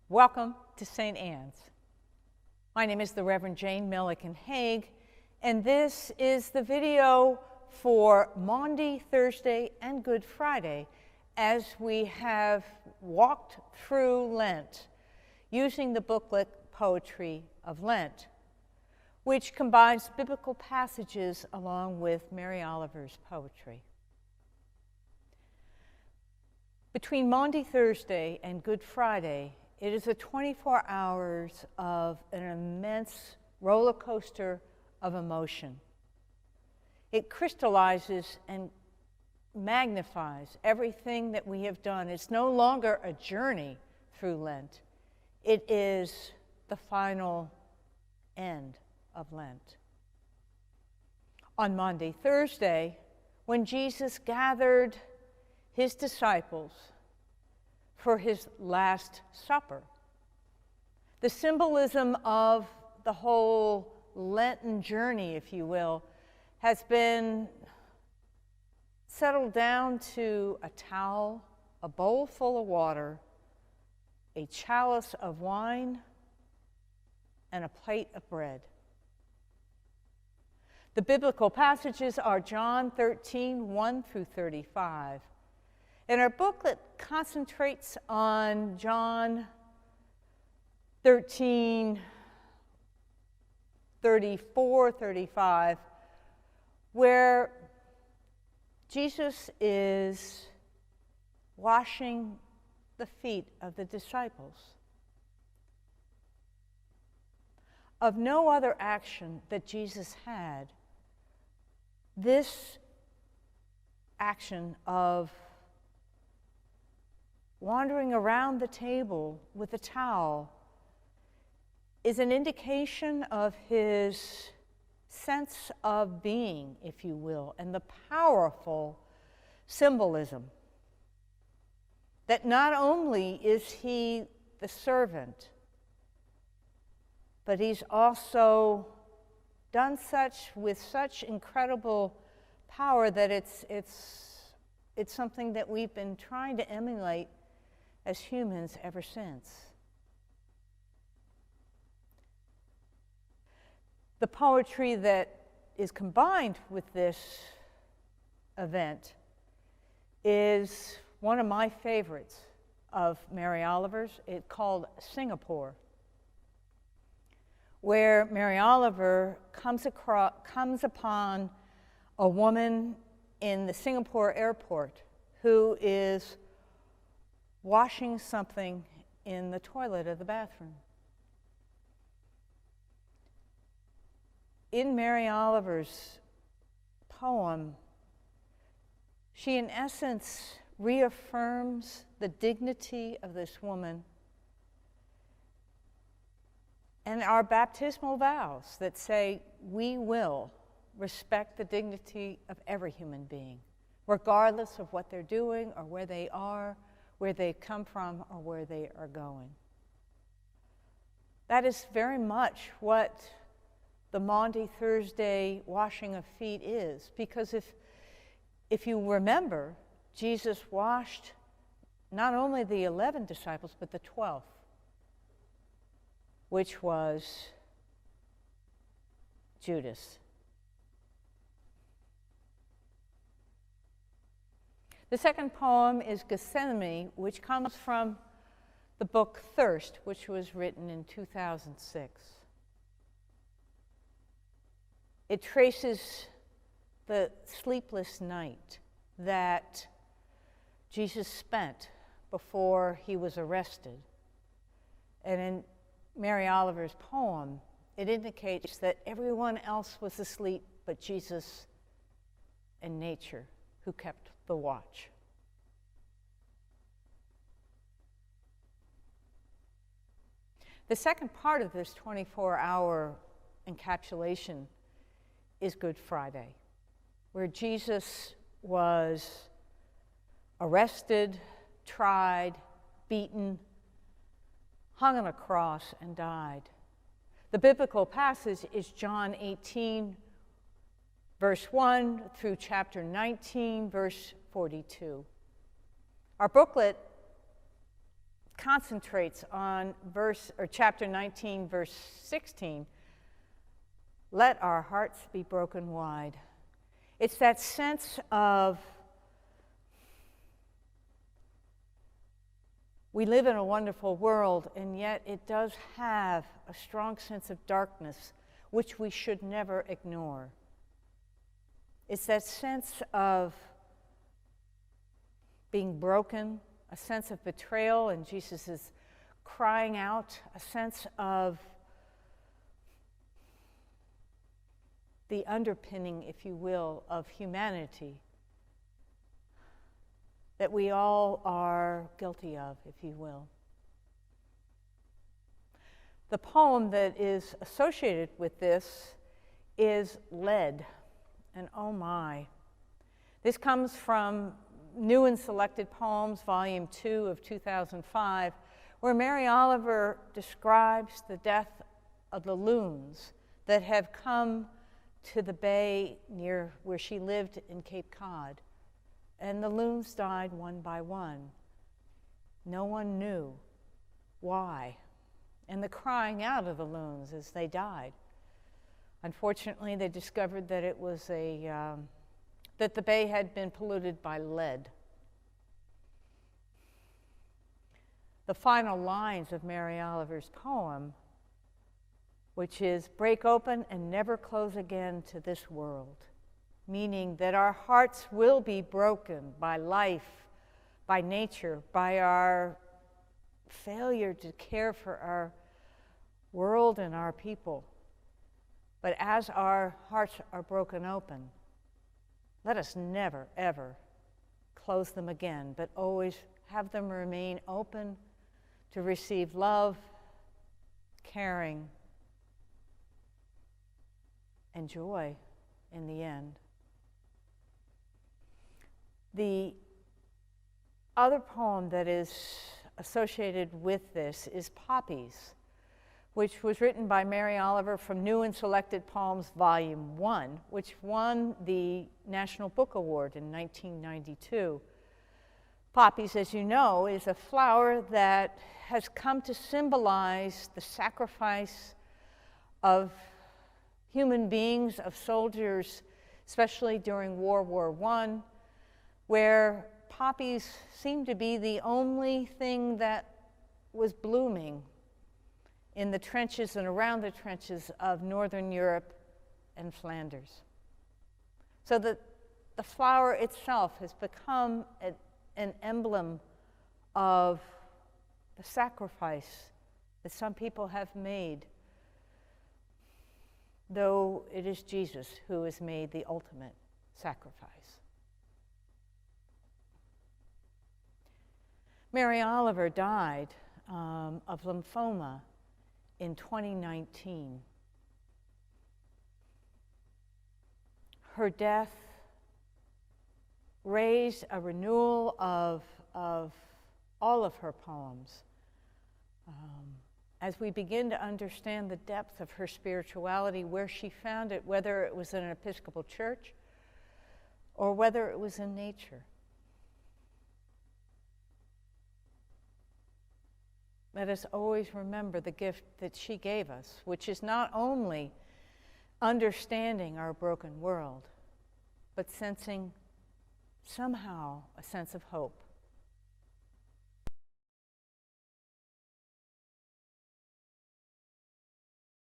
Welcome to St. Anne's. My name is the Reverend Jane Milliken Haig, and this is the video for Maundy, Thursday, and Good Friday as we have walked through Lent using the booklet Poetry of Lent, which combines biblical passages along with Mary Oliver's poetry. Between Maundy, Thursday, and Good Friday, it is a 24 hours of an immense roller coaster of emotion. It crystallizes and magnifies everything that we have done. It's no longer a journey through Lent. It is the final end of Lent. On Maundy, Thursday, when Jesus gathered his disciples for his Last Supper, the symbolism of the whole Lenten journey, if you will, has been settled down to a towel, a bowl full of water, a chalice of wine, and a plate of bread. The biblical passages are John 13, 1 through 35. And our booklet concentrates on John 13, 34, 35, where Jesus is washing the feet of the disciples. Of no other action that Jesus had, this action of wandering around the table with a towel is an indication of his sense of being, if you will, and the powerful symbolism that not only is he the servant, but he's also done such with such incredible power that it's something that we've been trying to emulate as humans ever since. The poetry that is combined with this event is one of my favorites of Mary Oliver's. It's called Singapore, where Mary Oliver comes upon a woman in the Singapore airport who is washing something in the toilet of the bathroom. In Mary Oliver's poem, she in essence reaffirms the dignity of this woman and our baptismal vows that say we will respect the dignity of every human being, regardless of what they're doing or where they are, where they come from, or where they are going. That is very much what the Maundy Thursday washing of feet is, because if you remember, Jesus washed not only the 11 disciples, but the 12th, which was Judas. The second poem is Gethsemane, which comes from the book Thirst, which was written in 2006. It traces the sleepless night that Jesus spent before he was arrested. And in Mary Oliver's poem, it indicates that everyone else was asleep but Jesus and nature, who kept the watch. The second part of this 24-hour encapsulation is Good Friday, where Jesus was arrested, tried, beaten, hung on a cross, and died. The biblical passage is John 18, verse 1 through chapter 19, verse 42. Our booklet concentrates on chapter 19, verse 16. Let our hearts be broken wide. It's that sense of we live in a wonderful world, and yet it does have a strong sense of darkness, which we should never ignore. It's that sense of being broken, a sense of betrayal, and Jesus is crying out, a sense of the underpinning, if you will, of humanity that we all are guilty of, if you will. The poem that is associated with this is Lead, and oh my. This comes from New and Selected Poems, Volume 2 of 2005, where Mary Oliver describes the death of the loons that have come to the bay near where she lived in Cape Cod. And the loons died one by one. No one knew why. And the crying out of the loons as they died. Unfortunately, they discovered that it was that the bay had been polluted by lead. The final lines of Mary Oliver's poem, which is, break open and never close again to this world, meaning that our hearts will be broken by life, by nature, by our failure to care for our world and our people. But as our hearts are broken open, let us never, ever close them again, but always have them remain open to receive love, caring, and joy in the end. The other poem that is associated with this is Poppies, which was written by Mary Oliver from New and Selected Poems, Volume 1, which won the National Book Award in 1992. Poppies, as you know, is a flower that has come to symbolize the sacrifice of human beings, of soldiers, especially during World War I, where poppies seemed to be the only thing that was blooming in the trenches and around the trenches of Northern Europe and Flanders. So that the flower itself has become an emblem of the sacrifice that some people have made, though it is Jesus who has made the ultimate sacrifice. Mary Oliver died of lymphoma in 2019. Her death raised a renewal of all of her poems. As we begin to understand the depth of her spirituality, where she found it, whether it was in an Episcopal church or whether it was in nature. Let us always remember the gift that she gave us, which is not only understanding our broken world, but sensing somehow a sense of hope.